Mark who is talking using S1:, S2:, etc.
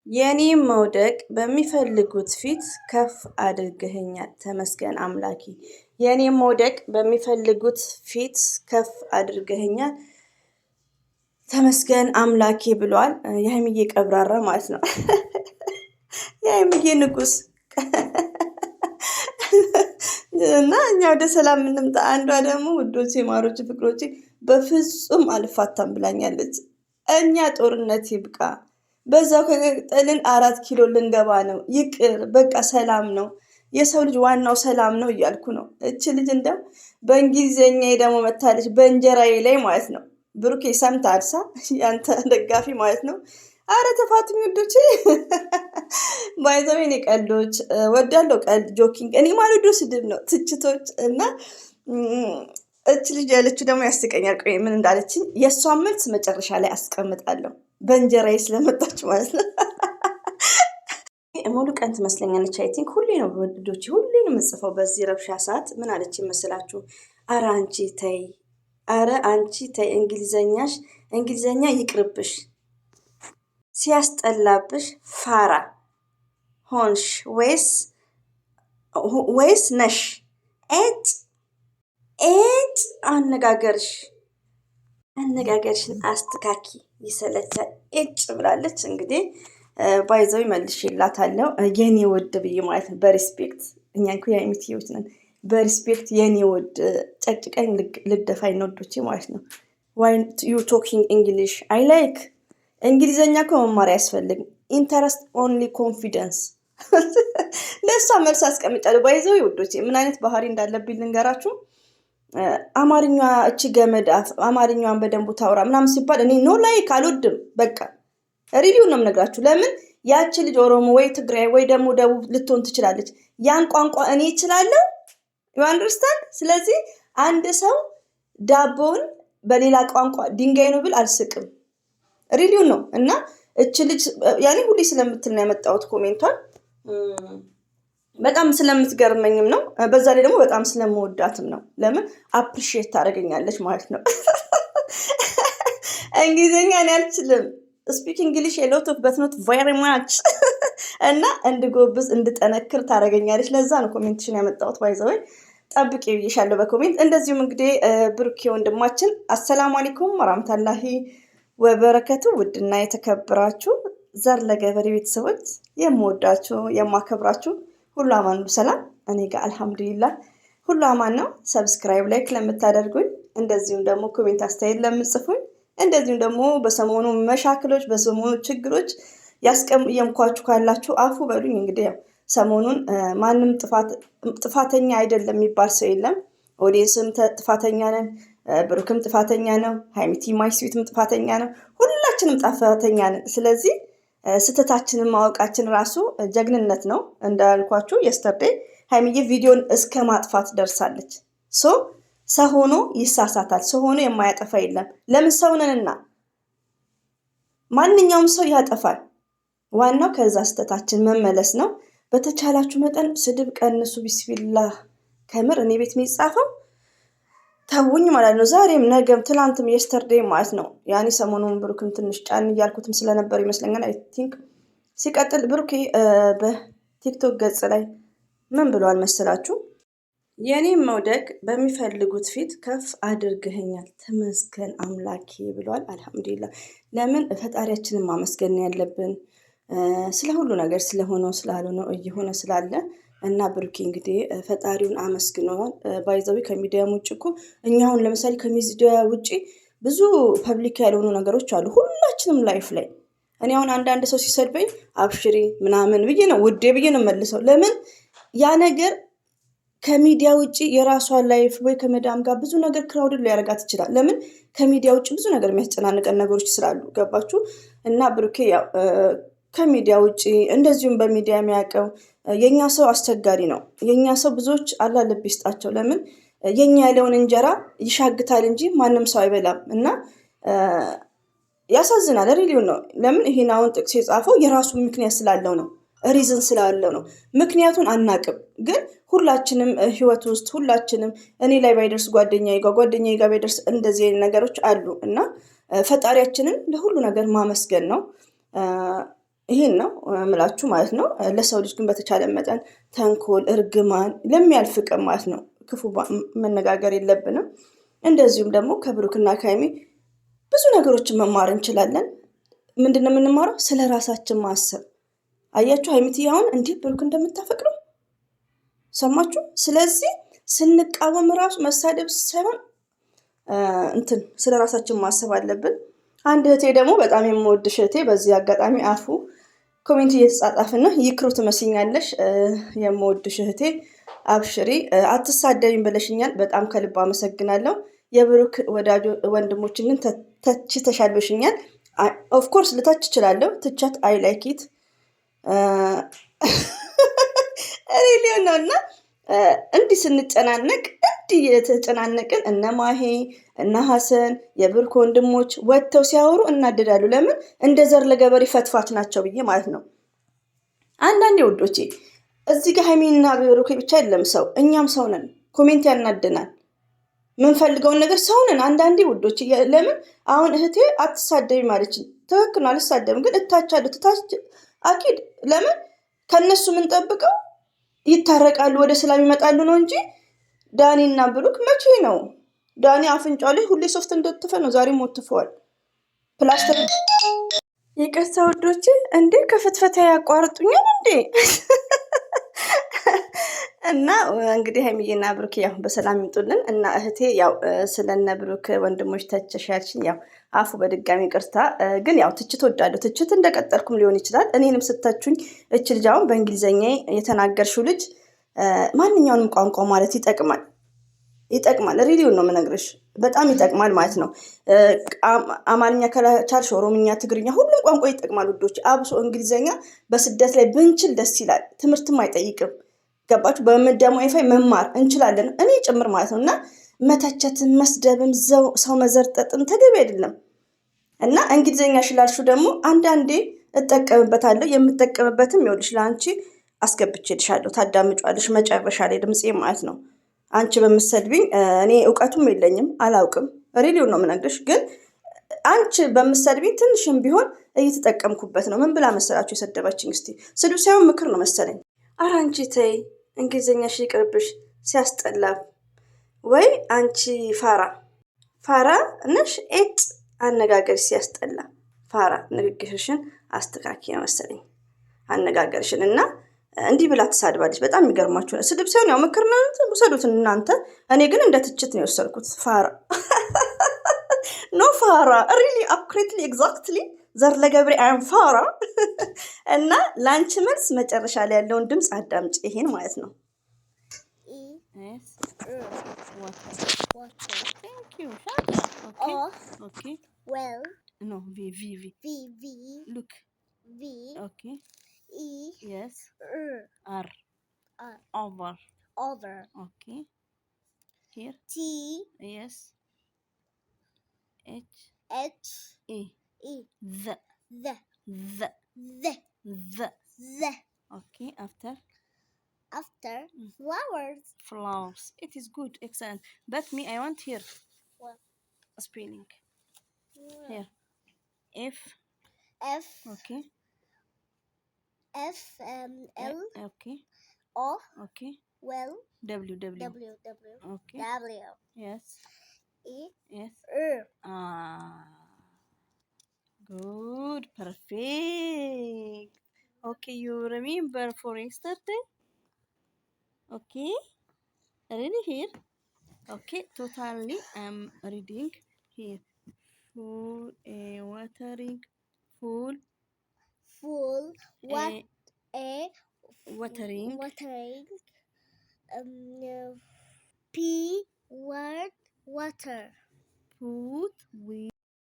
S1: የኔ መውደቅ በሚፈልጉት ፊት ከፍ አድርገኸኛል ተመስገን አምላኬ። የኔ መውደቅ በሚፈልጉት ፊት ከፍ አድርገኸኛል ተመስገን አምላኬ ብሏል። የሀይሚዬ ቀብራራ ማለት ነው። የሀይሚዬ ንጉስ እና እኛ ወደ ሰላም እንምጣ። አንዷ ደግሞ ውዶቼ፣ ማሮቼ፣ ፍቅሮቼ በፍጹም አልፋታም ብላኛለች። እኛ ጦርነት ይብቃ፣ በዛው ከቀጠልን 4 ኪሎ ልንገባ ነው። ይቅር በቃ ሰላም ነው። የሰው ልጅ ዋናው ሰላም ነው እያልኩ ነው። እች ልጅ እንደው በእንግሊዝኛ ደግሞ መታለች በእንጀራዬ ላይ ማለት ነው። ብሩኬ ሰምተሃል? ያንተ ደጋፊ ማለት ነው። አረ ተፋቱኝ ውዶቼ። ባይዘው እኔ ቀልዶች ወዳለው ቀልድ ጆኪንግ እኔ ማለት ስድብ ነው፣ ትችቶች እና እች ልጅ ያለችው ደግሞ ያስቀኛል። ቆይ ምን እንዳለችኝ የእሷን መልስ መጨረሻ ላይ አስቀምጣለሁ። በእንጀራዬ ስለመጣች ማለት ነው። ሙሉ ቀን ትመስለኛለች። አይ ቲንክ ሁሌ ነው በወደዶች ሁሌ ነው የምጽፈው በዚህ ረብሻ ሰዓት። ምን አለች ይመስላችሁ? አረ አንቺ ተይ፣ አረ አንቺ ተይ፣ እንግሊዘኛ ይቅርብሽ፣ ሲያስጠላብሽ ፋራ ሆንሽ ወይስ ነሽ? ኤጭ አነጋገርሽን አስተካኪ፣ ይሰለቻል። ኤጭ ብላለች። እንግዲህ ባይዘው ይመልሽላታለሁ የኔ ውድ ብዬ ማለት ነው። በሪስፔክት እኛ እንኳ የአይሚቲዎች ነን። በሪስፔክት የኔ ውድ ጨቅጭቀኝ ልደፋኝ ነዶቼ ማለት ነው። ዋይ ዩ ቶኪንግ እንግሊሽ አይ ላይክ። እንግሊዘኛ እኮ መማር አያስፈልግም። ኢንተረስት ኦንሊ ኮንፊደንስ። ለእሷ መልስ አስቀምጫለሁ። ባይዘው ውዶቼ ምን አይነት ባህሪ እንዳለብኝ ልንገራችሁ። አማርኛ እቺ ገመድ አማርኛዋን በደንቡ ታውራ ምናምን ሲባል እኔ ኖ ላይክ አልወድም። በቃ ሪቪው ነው የምነግራችሁ። ለምን ያቺ ልጅ ኦሮሞ ወይ ትግራይ ወይ ደግሞ ደቡብ ልትሆን ትችላለች። ያን ቋንቋ እኔ እችላለሁ። ዩ አንደርስታንድ። ስለዚህ አንድ ሰው ዳቦውን በሌላ ቋንቋ ድንጋይ ነው ብል አልስቅም። ሪቪው ነው እና እቺ ልጅ ያኔ ሁሌ ስለምትል ነው ያመጣሁት ኮሜንቷን። በጣም ስለምትገርመኝም ነው። በዛ ላይ ደግሞ በጣም ስለምወዳትም ነው። ለምን አፕሪሺየት ታደርገኛለች ማለት ነው። እንግሊዝኛ እኔ አልችልም። ስፒክ እንግሊሽ ሎት ኦፍ በት ኖት ቬሪ ማች እና እንድጎብዝ እንድጠነክር ታደርገኛለች። ለዛ ነው ኮሜንትሽን ያመጣሁት። ባይዘወይ ጠብቄ ብዬሻለሁ በኮሜንት። እንደዚሁም እንግዲህ ብሩኬ ወንድማችን አሰላሙ አለይኩም ወራህመቱላሂ ወበረከቱ። ውድና የተከበራችሁ ዘር ለገበሬ ቤተሰቦች የምወዳችሁ የማከብራችሁ ሁሉ አማን ነው። ሰላም እኔ ጋር አልሐምዱሊላህ ሁሉ አማን ነው። ሰብስክራይብ ላይክ ለምታደርጉኝ፣ እንደዚሁም ደግሞ ኮሜንት አስተያየት ለምጽፉኝ፣ እንደዚሁም ደግሞ በሰሞኑ መሻክሎች በሰሞኑ ችግሮች ያስቀየምኳችሁ ካላችሁ አፉ በሉኝ። እንግዲህ ያው ሰሞኑን ማንም ጥፋተኛ አይደለም የሚባል ሰው የለም። ኦዲየንስም ጥፋተኛ ነን፣ ብሩክም ጥፋተኛ ነው፣ ሃይሚቲ ማይስዊትም ጥፋተኛ ነው፣ ሁላችንም ጥፋተኛ ነን። ስለዚህ ስተታችንን ማወቃችን ራሱ ጀግንነት ነው። እንዳልኳችሁ የስተርዴይ ሃይሚዬ ቪዲዮን እስከ ማጥፋት ደርሳለች። ሰው ሆኖ ይሳሳታል። ሰው ሆኖ የማያጠፋ የለም። ለምን ሰው ነንና ማንኛውም ሰው ያጠፋል። ዋናው ከዛ ስተታችን መመለስ ነው። በተቻላችሁ መጠን ስድብ ቀንሱ። ቢስሚላህ ከምር እኔ ቤት የሚጻፈው ተውኝ ማለት ነው። ዛሬም ነገም ትላንትም የስተርዴይ ማለት ነው። ያኔ ሰሞኑን ብሩክን ትንሽ ጫን እያልኩትም ስለነበር ይመስለኛል። አይ ቲንክ ሲቀጥል ብሩክ በቲክቶክ ገጽ ላይ ምን ብሏል መሰላችሁ? የኔም መውደቅ በሚፈልጉት ፊት ከፍ አድርገኸኛል ተመስገን አምላኬ ብሏል። አልሐምዱሊላህ። ለምን ፈጣሪያችንን ማመስገን ያለብን ስለ ሁሉ ነገር ስለሆነው ስላልሆነው እየሆነ ስላለ እና ብሩኬ እንግዲህ ፈጣሪውን አመስግነዋል። ባይዘዊ ከሚዲያ ውጭ እኮ እኛ አሁን ለምሳሌ ከሚዲያ ውጭ ብዙ ፐብሊክ ያልሆኑ ነገሮች አሉ ሁላችንም ላይፍ ላይ። እኔ አሁን አንዳንድ ሰው ሲሰድበኝ አብሽሪ ምናምን ብዬ ነው ውዴ ብዬ ነው መልሰው። ለምን ያ ነገር ከሚዲያ ውጭ የራሷን ላይፍ ወይ ከመዳም ጋር ብዙ ነገር ክራውድን ሊያደርጋት ይችላል። ለምን ከሚዲያ ውጭ ብዙ ነገር የሚያስጨናንቀን ነገሮች ስላሉ ገባችሁ? እና ብሩኬ ያው ከሚዲያ ውጭ እንደዚሁም በሚዲያ የሚያውቀው የኛ ሰው አስቸጋሪ ነው። የኛ ሰው ብዙዎች አላህ ልብ ይስጣቸው። ለምን የኛ ያለውን እንጀራ ይሻግታል እንጂ ማንም ሰው አይበላም። እና ያሳዝናል። ሪሊው ነው። ለምን ይሄን አሁን ጥቅስ የጻፈው የራሱ ምክንያት ስላለው ነው። ሪዝን ስላለው ነው። ምክንያቱን አናቅም። ግን ሁላችንም ህይወት ውስጥ ሁላችንም እኔ ላይ ባይደርስ ጓደኛዬ ጋር ባይደርስ እንደዚህ አይነት ነገሮች አሉ እና ፈጣሪያችንን ለሁሉ ነገር ማመስገን ነው። ይሄን ነው ምላችሁ ማለት ነው። ለሰው ልጅ ግን በተቻለ መጠን ተንኮል፣ እርግማን ለሚያልፍ ቀን ማለት ነው ክፉ መነጋገር የለብንም። እንደዚሁም ደግሞ ከብሩክና ከሀይሚ ብዙ ነገሮችን መማር እንችላለን። ምንድን ነው የምንማረው? ስለ ራሳችን ማሰብ። አያችሁ ሀይሚትዬ አሁን እንዲህ ብሩክ እንደምታፈቅረው ሰማችሁ። ስለዚህ ስንቃወም ራሱ መሳደብ ሳይሆን ስለ ራሳችን ማሰብ አለብን። አንድ እህቴ ደግሞ በጣም የምወድሽ እህቴ በዚህ አጋጣሚ አፉ ኮሜንት እየተጻጻፍን ነው። ይክሩ ትመስኛለሽ የምወድሽ እህቴ አብሽሪ፣ አትሳደቢም ብለሽኛል። በጣም ከልብ አመሰግናለሁ። የብሩክ ወዳጆ ወንድሞችን ግን ተች ተሻልበሽኛል። ኦፍኮርስ ልታች እችላለሁ። ትቻት አይ ላይክ ኢት ሪሊዮን ነው እና እንዲህ ስንጨናነቅ እንዲህ የተጨናነቅን እነ ማሄ እነ ሀሰን የብሩክ ወንድሞች ወጥተው ሲያወሩ እናደዳሉ። ለምን? እንደ ዘር ለገበሬ ፈትፋት ናቸው ብዬ ማለት ነው። አንዳንዴ ውዶቼ እዚህ ጋር ሀይሚና ብሩክ ብቻ የለም ሰው፣ እኛም ሰው ነን። ኮሜንት ያናደናል። የምንፈልገውን ነገር ሰው ነን። አንዳንዴ ውዶች ለምን አሁን እህቴ አትሳደቢ ማለችኝ። ትክክል ነው፣ አልሳደብም፣ ግን እታቻለሁ። አኪድ ለምን ከእነሱ የምንጠብቀው ይታረቃሉ፣ ወደ ሰላም ይመጣሉ ነው እንጂ ዳኒና ብሩክ መቼ ነው? ዳኒ አፍንጫ ላይ ሁሌ ሶፍት እንደተፈ ነው፣ ዛሬም ወትፈዋል ፕላስተር። ይቅርታ ውዶች፣ እንዴ ከፍትፈታ ያቋርጡኛል እንዴ? እና እንግዲህ ሀይሚዬና ብሩክ ያው በሰላም ይምጡልን። እና እህቴ ያው ስለነ ብሩክ ወንድሞች ተቸሻልሽኝ፣ ያው አፉ በድጋሚ ቅርታ። ግን ያው ትችት ወዳለሁ። ትችት እንደቀጠልኩም ሊሆን ይችላል። እኔንም ስታችሁኝ እች ልጅ አሁን በእንግሊዝኛ የተናገርሽው ልጅ ማንኛውንም ቋንቋ ማለት ይጠቅማል፣ ይጠቅማል። ሪሊውን ነው የምነግርሽ፣ በጣም ይጠቅማል ማለት ነው። አማርኛ ከቻልሽ ኦሮምኛ፣ ትግርኛ፣ ሁሉም ቋንቋ ይጠቅማል ውዶች። አብሶ እንግሊዝኛ በስደት ላይ ብንችል ደስ ይላል። ትምህርትም አይጠይቅም። ገባችሁ? በመዳሙ ዋይፋይ መማር እንችላለን፣ እኔ ጭምር ማለት ነው። እና መተቸትም መስደብም ሰው መዘርጠጥም ተገቢ አይደለም። እና እንግሊዝኛ ሽላልሹ ደግሞ አንዳንዴ እጠቀምበታለሁ። የምጠቀምበትም ይኸውልሽ ለአንቺ አስገብቼልሻለሁ፣ ታዳምጫለሽ መጨረሻ ላይ ድምፄ ማለት ነው። አንቺ በምሰድብኝ እኔ እውቀቱም የለኝም አላውቅም፣ ሬዲዮ ነው የምነግርሽ። ግን አንቺ በምሰድብኝ ትንሽም ቢሆን እየተጠቀምኩበት ነው። ምን ብላ መሰላችሁ የሰደበችኝ? እስቲ ስድብ ሳይሆን ምክር ነው መሰለኝ። ኧረ አንቺ ተይ እንግሊዝኛሽ ይቅርብሽ፣ ሲያስጠላ። ወይ አንቺ ፋራ ነሽ፣ ኤጥ አነጋገርሽ ሲያስጠላ። ፋራ ንግግርሽን አስተካኪ ነው መሰለኝ አነጋገርሽን። እና እንዲህ ብላ ትሳድባለች። በጣም የሚገርማችሁ ነው። ስድብ ሳይሆን ያው ምክር ነው፣ ውሰዱት እናንተ። እኔ ግን እንደ ትችት ነው የወሰድኩት። ፋራ ኖ ፋራ ሪሊ አኩሬትሊ ኤግዛክትሊ ዘር ለገብሬ አም ፋራ። እና ላንቺ መልስ መጨረሻ ላይ ያለውን ድምፅ አዳምጭ። ይሄን ማለት ነው።
S2: The. Okay, after flowers. It is good, excellent. But me, I want here. What? Spelling. Yeah. Here. F. Okay. L. Okay. O. Okay. Well. W. Okay. W. Yes. E. Yes. Good, perfect. Okay, you remember for yesterday? Okay, ready here? Okay, totally I'm reading here. Full, watering, full, what, watering, P word, water, put, we.